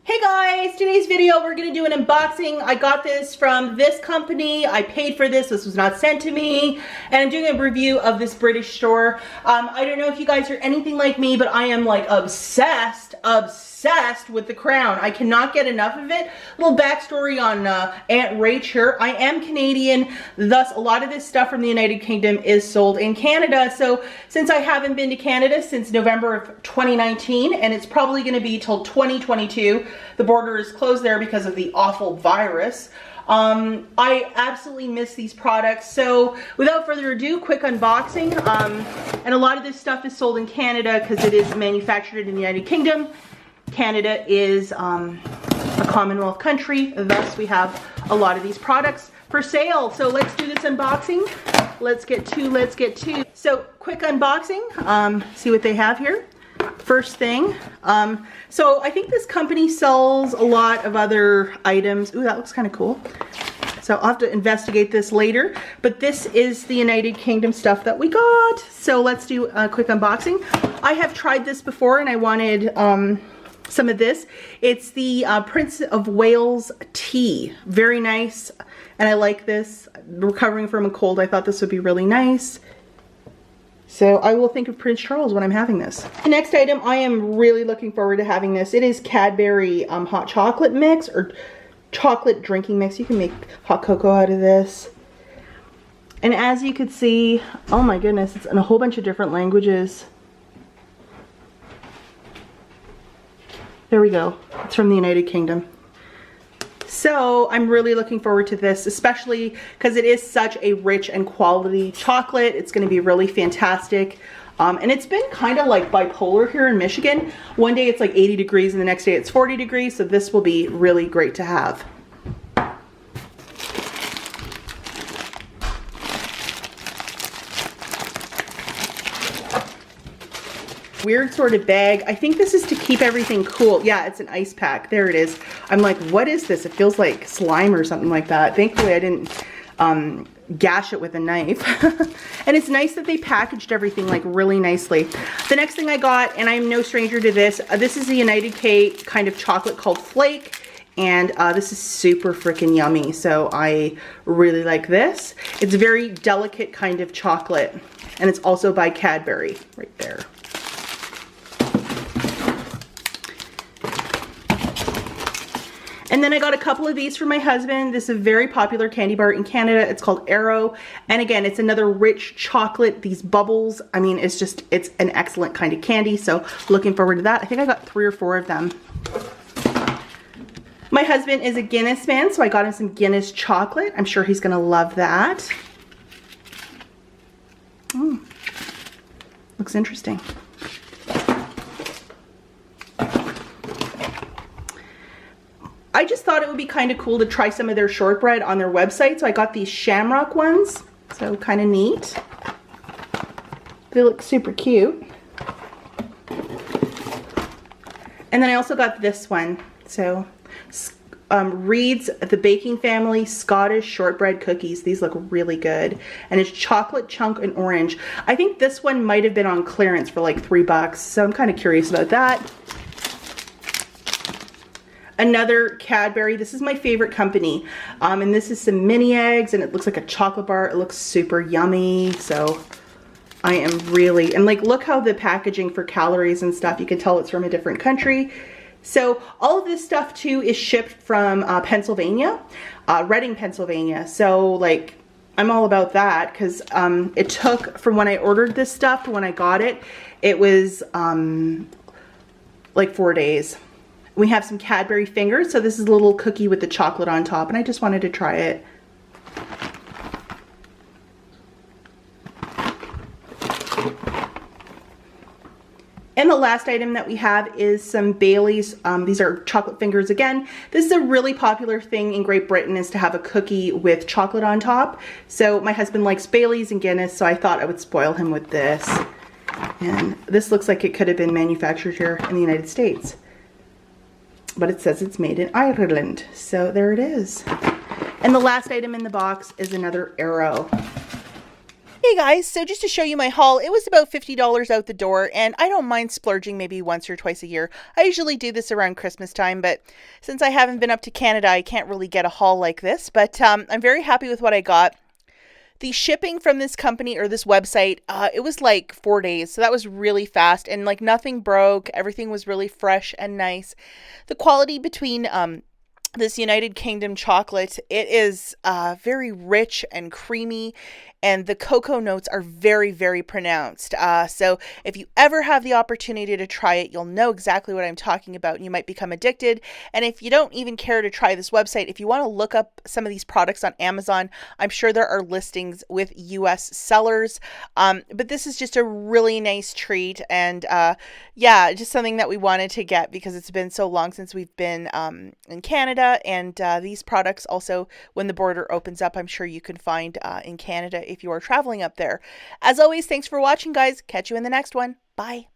Hey guys, today's video we're going to do an unboxing. I got this from this company. I paid for this. This was not sent to me. And I'm doing a review of this British store. I don't know if you guys are anything like me, but I am like obsessed with the crown. I cannot get enough of it. Little backstory on Aunt Rach here. I am Canadian, thus a lot of this stuff from the United Kingdom is sold in Canada. So since I haven't been to Canada since November of 2019, and it's probably going to be till 2022, the border is closed there because of the awful virus. I absolutely miss these products. So without further ado, quick unboxing. And a lot of this stuff is sold in Canada because it is manufactured in the United Kingdom. Canada is a Commonwealth country, thus we have a lot of these products for sale. So let's do this unboxing. Let's get to. So quick unboxing, see what they have here. First thing, so I think this company sells a lot of other items. Ooh, that looks kind of cool. So I'll have to investigate this later, but this is the United Kingdom stuff that we got. So let's do a quick unboxing. I have tried this before and I wanted some of this. It's the Prince of Wales tea. Very nice, and I like this. Recovering from a cold, I thought this would be really nice. So I will think of Prince Charles when I'm having this. The next item, I am really looking forward to having this. It is Cadbury hot chocolate mix, or chocolate drinking mix. You can make hot cocoa out of this. And as you could see, oh my goodness, it's in a whole bunch of different languages. There we go. It's from the United Kingdom. So I'm really looking forward to this, especially because it is such a rich and quality chocolate. It's going to be really fantastic. And it's been kind of like bipolar here in Michigan. One day it's like 80 degrees and the next day it's 40 degrees. So this will be really great to have. Weird sort of bag. I think this is to keep everything cool. Yeah, it's an ice pack. There it is. I'm like, what is this? It feels like slime or something like that. Thankfully I didn't gash it with a knife. And it's nice that they packaged everything like really nicely. The next thing I got, and I'm no stranger to this, this is a United K kind of chocolate called Flake. And this is super freaking yummy. So I really like this. It's a very delicate kind of chocolate. And it's also by Cadbury right there. And then I got a couple of these for my husband. This is a very popular candy bar in Canada. It's called Arrow. And again, it's another rich chocolate. These bubbles, I mean, it's an excellent kind of candy. So looking forward to that. I think I got 3 or 4 of them. My husband is a Guinness fan, so I got him some Guinness chocolate. I'm sure he's gonna love that. Looks interesting. I just thought it would be kind of cool to try some of their shortbread on their website. So I got these shamrock ones. So kind of neat. They look super cute. And then I also got this one. So Reed's The Baking Family Scottish Shortbread Cookies. These look really good. And it's chocolate chunk and orange. I think this one might have been on clearance for like $3. So I'm kind of curious about that. Another Cadbury. This is my favorite company. And this is some mini eggs and it looks like a chocolate bar. It looks super yummy. So I am really, and like look how the packaging for calories and stuff, you can tell it's from a different country. So all of this stuff too is shipped from Pennsylvania, Reading, Pennsylvania. So like I'm all about that because it took from when I ordered this stuff to when I got it, it was like 4 days. We have some Cadbury fingers. So this is a little cookie with the chocolate on top and I just wanted to try it. And the last item that we have is some Bailey's. These are chocolate fingers again. This is a really popular thing in Great Britain, is to have a cookie with chocolate on top. So my husband likes Bailey's and Guinness, so I thought I would spoil him with this. And this looks like it could have been manufactured here in the United States. But it says it's made in Ireland. So there it is. And the last item in the box is another Arrow. Hey guys, so just to show you my haul, it was about $50 out the door, and I don't mind splurging maybe once or twice a year. I usually do this around Christmas time, but since I haven't been up to Canada, I can't really get a haul like this, but I'm very happy with what I got. The shipping from this company or this website, it was like 4 days, so that was really fast, and like nothing broke. Everything was really fresh and nice. The quality between this United Kingdom chocolate, it is very rich and creamy, and the cocoa notes are very, very pronounced. So if you ever have the opportunity to try it, you'll know exactly what I'm talking about, and you might become addicted. And if you don't even care to try this website, if you want to look up some of these products on Amazon, I'm sure there are listings with US sellers. But this is just a really nice treat, and yeah, just something that we wanted to get because it's been so long since we've been in Canada. And these products also, when the border opens up, I'm sure you can find in Canada if you are traveling up there. As always, thanks for watching, guys. Catch you in the next one. Bye.